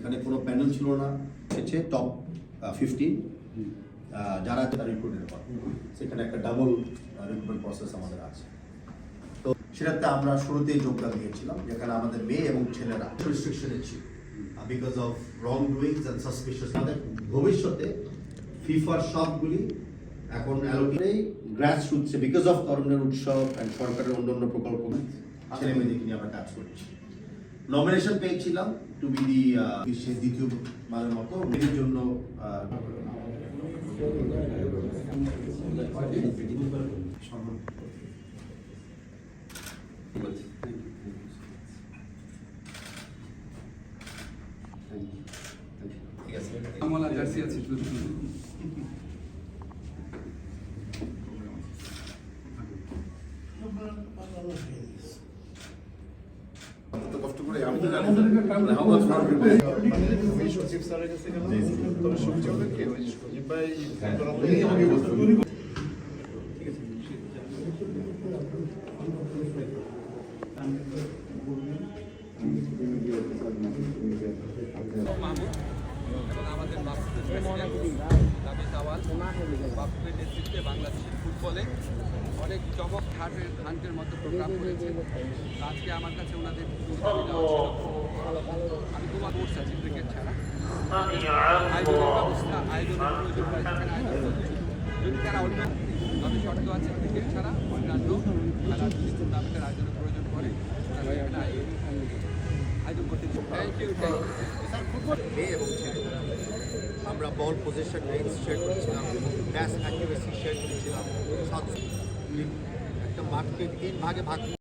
এখানে কোনো প্যানেল ছিল না, এসেছে টপ 15 যারা রিক্রুটেড হয়, সেখানে একটা ডাবল রিক্রুটমেন্ট প্রসেস আমাদের আছে। তো সেটাতে আমরা শুরুতেই যোগদান দিয়েছিলাম, যেখানে আমাদের মেয়ে এবং ছেলেরা রেস্ট্রিকশনে ছিল because of wrong ডুইংস and suspicious. আমাদের ভবিষ্যতে ফিফার সবগুলি এখন অ্যালোকেটেই গ্রাস রুটসে বিকজ অফ তরুণের উৎসব অ্যান্ড সরকারের অন্যান্য প্রকল্প ছেলে মেয়েদেরকে নিয়ে আমরা কাজ করছি। নমিনেশন পেয়েছিলাম টু বি দি বিশ্বের দ্বিতীয় মানের মতো মেয়ের জন্য আমলা জার্সি আছে কষ্ট করে আমি তো জানি সচিব স্যারের কাছে গেলাম, তবে সবজি ওদেরকে ওই সচিব ভাই আমাকে বলতে আমাদের বাপুদের নেতৃত্বে বাংলাদেশের ফুটবলে অনেক চমক ঘাটের মতো প্রোগ্রাম করেছে। আজকে আমার কাছে ওনাদের আমি তোমার কোর্স আছি ক্রিকেট ছাড়া আয়োজনের ব্যবস্থা আয়োজনের প্রয়োজন হয় সেখানে আয়োজন যদি তারা অন্য তবে শর্ত আছে ক্রিকেট ছাড়া অন্যান্য খেলার যদি টুর্নামেন্টের আয়োজনের প্রয়োজন পড়ে আয়োজন করতে থ্যাংক ইউ মেয়ে এবং ছেলেরা আমরা বল পজিশন রেঞ্জ শেয়ার করেছিলাম, ব্যাস অ্যাকিউরেসি শেয়ার করেছিলাম, একটা মাঠকে 3 ভাগে ভাগ